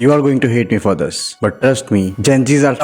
You are going to hate me for this, but trust me, Gen Zs are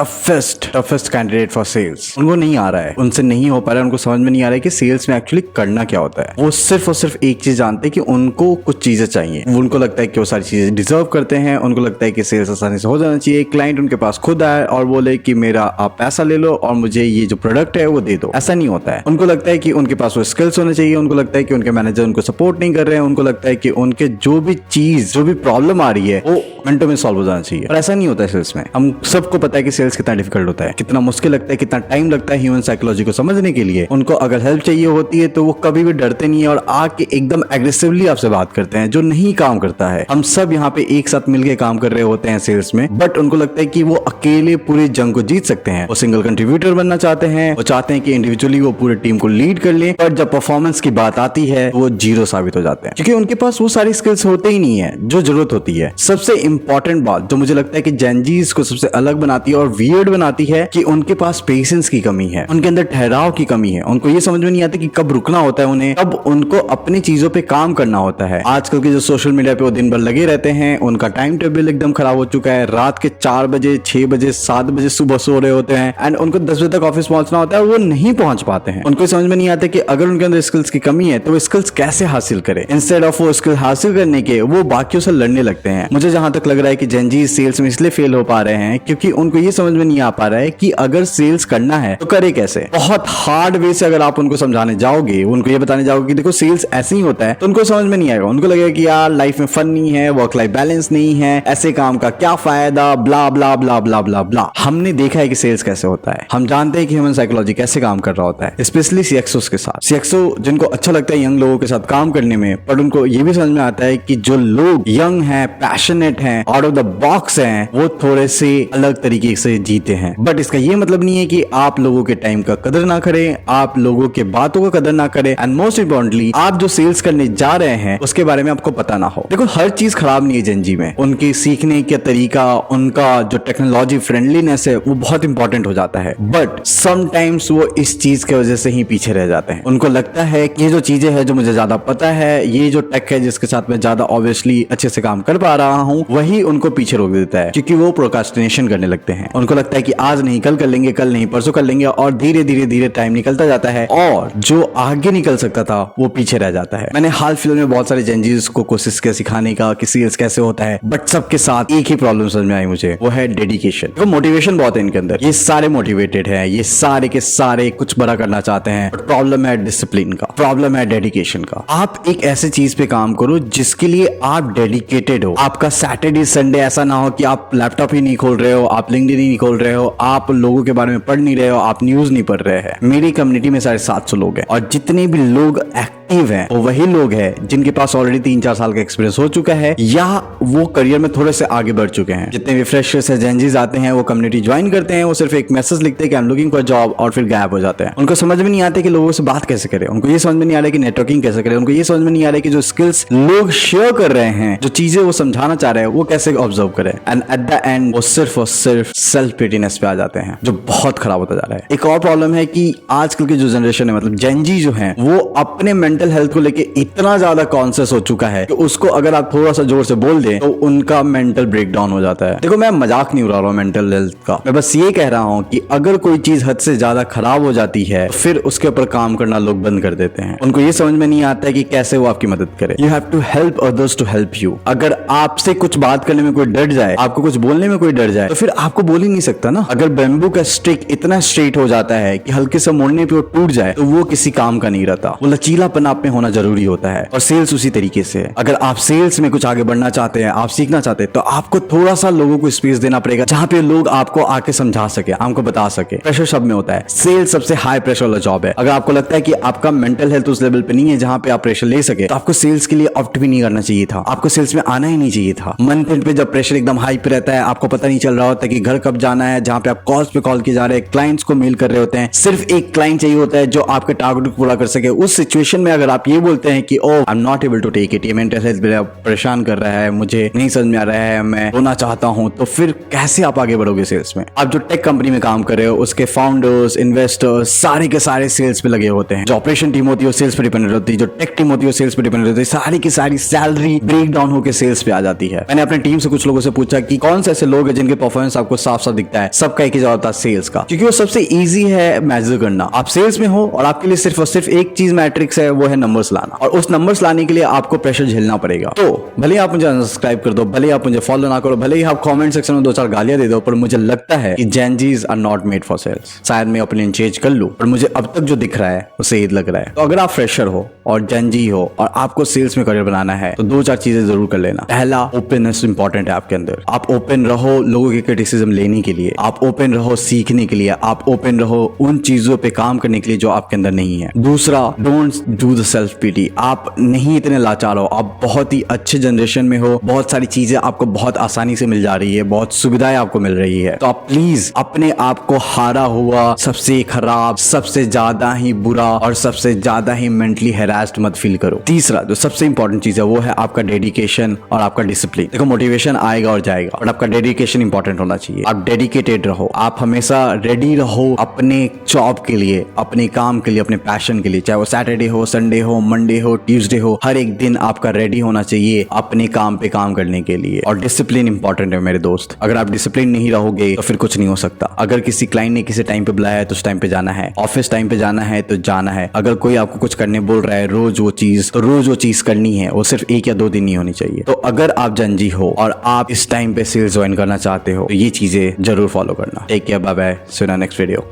toughest candidate for sales. उनको नहीं आ रहा है, उनसे नहीं हो पा रहा है, उनको समझ में नहीं आ रहा है कि सेल्स में एक्चुअली करना क्या होता है। वो सिर्फ और सिर्फ एक चीज जानते हैं कि उनको कुछ चीजें चाहिए। उनको लगता है कि वो सारी चीजें डिजर्व करते हैं। उनको लगता है कि सेल्स आसानी से हो जाना चाहिए। क्लाइंट उनके पास खुद आए और बोले कि मेरा आप पैसा ले लो और मुझे ये जो प्रोडक्ट है वो दे दो। ऐसा नहीं होता है। उनको लगता है कि उनके पास वो स्किल्स होने चाहिए। उनको लगता है कि उनके मैनेजर उनको सपोर्ट नहीं कर रहे हैं। उनको लगता है कि उनके जो भी प्रॉब्लम आ रही है वो मिनटों में सॉल्व हो जाना चाहिए। और ऐसा नहीं होता है सेल्स में। हम सबको पता है कि सेल्स कितना डिफिकल्ट होता है, कितना मुश्किल लगता है, कितना टाइम लगता है ह्यूमन साइकोलॉजी को समझने के लिए। उनको अगर हेल्प चाहिए होती है तो वो कभी भी डरते नहीं है और आके एकदम एग्रेसिवली आपसे बात करते हैं, जो नहीं काम करता है। हम सब यहाँ पे एक साथ मिलकर काम कर रहे होते हैं सेल्स में, बट उनको लगता है कि वो अकेले पूरी जंग को जीत सकते हैं। वो सिंगल कंट्रीब्यूटर बनना चाहते हैं। वो चाहते हैं कि इंडिविजुअली वो पूरी टीम को लीड कर ले, पर जब परफॉर्मेंस की बात आती है वो जीरो साबित हो जाते हैं, क्योंकि उनके पास वो सारी स्किल्स होते ही नहीं है जो जरूरत होती है। सबसे इंपॉर्टेंट बात जो मुझे लगता है कि जेन ज़ीज़ को सबसे अलग बनाती है और वियर्ड बनाती है कि उनके पास पेशेंस की कमी है, उनके अंदर ठहराव की कमी है। उनको ये समझ में नहीं आता कि कब रुकना होता है उन्हें, कब उनको अपनी चीजों पे काम करना होता है। आजकल के जो सोशल मीडिया पे वो दिन भर लगे रहते हैं, उनका टाइम टेबल एकदम खराब हो चुका है। रात के 4 बजे 6 बजे 7 बजे सुबह सो रहे होते हैं एंड उनको 10 बजे तक ऑफिस पहुंचना होता है, वो नहीं पहुंच पाते हैं। उनको समझ में नहीं आता कि अगर उनके अंदर स्किल्स की कमी है तो वो स्किल्स कैसे हासिल करें। इंस्टेड ऑफ वो स्किल हासिल करने के वो बाकियों से लड़ने लगते हैं। मुझे जहां तक लग रहा है कि जेन ज़ी सेल्स में इसलिए फेल हो पा रहे हैं क्योंकि उनको ये समझ में नहीं आ पा रहा है कि अगर सेल्स करना है तो करे कैसे। बहुत हार्ड वे से अगर आप उनको समझाने जाओगे, उनको ये बताने जाओगे कि देखो सेल्स ऐसे ही होता है, तो उनको समझ में नहीं आएगा। उनको लगेगा कि यार लाइफ में फन नहीं है, वर्क लाइफ बैलेंस नहीं है, ऐसे काम का क्या फायदा, ब्ला ब्ला ब्ला ब्ला ब्ला ब्ला। हमने देखा है कि सेल्स कैसे होता है, हम जानते हैं कि ह्यूमन साइकोलॉजी कैसे काम कर रहा होता है, स्पेशली सीएक्सओस के साथ। सीएक्सओ जिनको अच्छा लगता है यंग लोगों के साथ काम करने में, पर उनको ये भी समझ में आता है कि जो लोग यंग हैं, पैशनेट हैं, आउट ऑफ द बॉक्स हैं, वो थोड़े से अलग तरीके से जीते हैं। बट इसका ये मतलब नहीं है कि आप लोगों के टाइम का कदर ना करें, आप लोगों के बातों का कदर ना करें, एंड मोस्ट इंपॉर्टेंटली आप जो सेल्स करने जा रहे हैं उसके बारे में आपको पता ना हो। देखो हर चीज खराब नहीं है जेन ज़ी में। उनकी सीखने का तरीका, उनका जो टेक्नोलॉजी फ्रेंडलीनेस है वो बहुत इंपॉर्टेंट हो जाता है, बट समटाइम्स वो इस चीज की वजह से ही पीछे रह जाते हैं। उनको लगता है कि ये जो चीजें हैं जो मुझे ज्यादा पता है, ये जो टेक है जिसके साथ मैं ज्यादा ऑब्वियसली अच्छे से काम कर पा रहा हूँ, वही उनको पीछे रोक देता है, क्योंकि वो प्रोक्रास्टिनेशन करने लगते हैं। उनको लगता है कि आज नहीं कल कर लेंगे, कल नहीं परसों कर लेंगे, और धीरे धीरे टाइम निकलता जाता है और जो आगे निकल सकता था वो पीछे रह जाता है। मैंने हाल फिलहाल में बहुत सारे जेन ज़ीज़ को कोशिश किया सिखाने का कि सेल्स कैसे होता है, बट सबके साथ एक ही प्रॉब्लम समझ में आई मुझे, वो है डेडिकेशन। देखो मोटिवेशन बहुत है इनके अंदर, ये सारे मोटिवेटेड हैं, ये सारे के सारे कुछ बड़ा करना चाहते हैं, बट प्रॉब्लम है डिसिप्लिन का, प्रॉब्लम है डेडिकेशन का। आप एक ऐसे चीज पे काम करो जिसके लिए आप डेडिकेटेड हो। आपका सैटरडे संडे ऐसा ना हो कि आप लैपटॉप ही नहीं खोल रहे हो, आप लिंक्डइन ही नहीं खोल रहे हो, आप लोगों के बारे में पढ़ नहीं रहे हो, आप न्यूज नहीं पढ़ रहे हैं। मेरी कम्युनिटी में 750 लोग हैं और जितने भी लोग एक्टिव हैं वो वही लोग हैं जिनके पास ऑलरेडी 3-4 साल का एक्सपीरियंस हो चुका है या वो करियर में थोड़े से आगे बढ़ चुके हैं। जितने भी फ्रेशर्स है जेन ज़ीज़ आते हैं वो कम्युनिटी ज्वाइन करते हैं, वो सिर्फ एक मैसेज लिखते हैं कि I am looking for job और फिर गायब हो जाते हैं। उनको समझ में नहीं आता कि लोगों से बात कैसे करें, उनको ये समझ में नहीं आ रहा है कि नेटवर्किंग कैसे करें, उनको ये समझ में नहीं आ रहा है कि जो स्किल्स लोग शेयर कर रहे हैं, जो चीजें वो समझाना चाह रहे हैं, वो कैसे ऑब्जर्व करें। एंड एट द एंड वो सिर्फ और सिर्फ सेल्फ पिटीनेस पे आ जाते हैं, जो बहुत खराब होता जा रहा है। एक और प्रॉब्लम है कि आजकल की जो जनरेशन है, मतलब जेन ज़ी जो है, वो अपने मेंटल हेल्थ को लेके इतना ज्यादा कॉन्शियस हो चुका है कि उसको अगर आप थोड़ा सा जोर से बोल दें तो उनका मेंटल ब्रेकडाउन हो जाता है। देखो मैं मजाक नहीं उड़ा रहा हूँ मेंटल हेल्थ का, मैं बस ये कह रहा हूँ कि अगर कोई चीज हद से ज्यादा खराब हो जाती है फिर उसके ऊपर काम करना लोग बंद कर देते हैं। उनको ये समझ में नहीं आता है कि कैसे वो आपकी मदद करे। You have to help others to help you. अगर आपसे कुछ बात करने में कोई डर जाए, आपको कुछ बोलने में कोई डर जाए, तो फिर आपको बोल ही नहीं सकता ना। अगर बैम्बू का स्टिक इतना स्ट्रेट हो जाता है कि हल्के से मोड़ने पे वो टूट जाए तो वो किसी काम का नहीं रहता। वो लचीलापन आप में होना जरूरी होता है और सेल्स उसी तरीके से है। अगर आप सेल्स में कुछ आगे बढ़ना चाहते हैं, आप सीखना चाहते हैं, तो आपको थोड़ा सा लोगों को स्पेस देना पड़ेगा जहां पे लोग आपको आके समझा सके, आपको बता सके। प्रेशर सब में होता है, सेल्स सबसे हाई प्रेशर वाला जॉब है। अगर आपको लगता है कि आपका मेंटल हेल्थ उस लेवल पे नहीं है जहां पे आप प्रेशर ले सके, तो आपको सेल्स के लिए ऑप्ट भी नहीं करना चाहिए था, आपको सेल्स में आना ही नहीं चाहिए था। मंथ एंड पे जब प्रेशर एकदम हाई पे रहता है, आपको पता नहीं चल रहा होता कि घर कब जाना है, जहां पे आप कॉल्स पे कॉल किए जा रहे हैं, क्लाइंट्स को मेल कर रहे होते हैं, सिर्फ एक क्लाइंट चाहिए होता है जो आपके टारगेट को पूरा कर सके। उस सिचुएशन में अगर आप ये बोलते हैं कि oh I am not able to take it, ये मेंटल हेल्थ मेरा परेशान कर रहा है, मुझे नहीं समझ में आ रहा है, मैं होना चाहता हूं, तो फिर कैसे आप आगे बढ़ोगे सेल्स में। आप जो टेक कंपनी में काम कर रहे हो उसके फाउंडर्स, इन्वेस्टर्स सारे के सारे सेल्स पे लगे होते हैं। जो ऑपरेशन टीम होती है वो सेल्स पे डिपेंडेंट होती है, जो टेक टीम होती है वो सेल्स पे डिपेंडेंट होती है। सारी की सारी सैलरी ब्रेक डाउन होकर सेल्स पे आ जाती है। मैंने अपने टीम से कुछ लोगों से पूछा कि कौन से ऐसे लोग हैं जिनके परफॉर्मेंस आपको साफ साफ दिखता है, सबका एक ही जवाब था, सेल्स का, क्योंकि वो सबसे इजी है मेजर करना। आप सेल्स में हो और आपके लिए सिर्फ और सिर्फ एक चीज मैट्रिक्स है, वो है नंबर्स लाना, और उस नंबर्स लाने के लिए आपको प्रेशर झेलना पड़ेगा। तो भले ही आप मुझे अनसब्सक्राइब कर दो, भले ही आप मुझे फॉलो ना करो, भले ही आप कमेंट सेक्शन में 2-4 गालियां दे दो, पर मुझे लगता है कि Gen Zs are not made for sales. शायद मैं ओपिनियन चेंज कर लूं, पर मुझे अब तक जो दिख रहा है वो सही लग रहा है। तो अगर आप फ्रेशर हो और जेनजी हो और आपको सेल्स में करियर बनाना है तो 2-4 चीजें जरूर कर लेना। पहला, ओपननेस इंपॉर्टेंट है आपके अंदर। आप ओपन रहो लोगों की क्रिटिसिज्म लेने के लिए, आप ओपन रहो सीखने के लिए, आप ओपन रहो उन चीजों पे काम करने के लिए जो आपके अंदर नहीं है। दूसरा, don't do the self pity. आप नहीं इतने लाचार हो, आप बहुत ही अच्छे जनरेशन में हो, बहुत सारी चीजें आपको बहुत आसानी से मिल जा रही है, बहुत सुविधाएं आपको मिल रही है, तो आप प्लीज अपने आप को हारा हुआ, सबसे खराब, सबसे ज्यादा ही बुरा और सबसे ज्यादा ही मेंटली हैरास्ड मत फील करो। तीसरा, जो सबसे इंपॉर्टेंट चीज है वो है आपका डेडिकेशन और आपका डिसिप्लिन। देखो, मोटिवेशन आएगा और जाएगा, बट आपका डेडिकेशन इंपॉर्टेंट होना चाहिए। आप डेडिकेटेड रहो, आप हमेशा रेडी रहो अपने जॉब के लिए, अपने काम के लिए, अपने पैशन के लिए, चाहे वो सैटरडे हो, संडे हो, मंडे हो, ट्यूसडे हो, हर एक दिन आपका रेडी होना चाहिए अपने काम पे काम करने के लिए। और डिसिप्लिन इंपॉर्टेंट है मेरे दोस्त। अगर आप डिसिप्लिन नहीं रहोगे तो फिर कुछ नहीं हो सकता। अगर किसी क्लाइंट ने किसी टाइम पे बुलाया है तो उस टाइम पे जाना है, ऑफिस टाइम पे जाना है तो जाना है। अगर कोई आपको कुछ करने बोल रहा है रोज वो चीज, तो रोज वो चीज करनी है, वो सिर्फ 1 या 2 दिन नहीं होनी चाहिए। तो अगर आप जनजी हो और आप इस टाइम पे सेल्स ज्वाइन करना चाहते हो तो ये चीजें जरूर फॉलो करना। Take care, bye bye, see you in next video.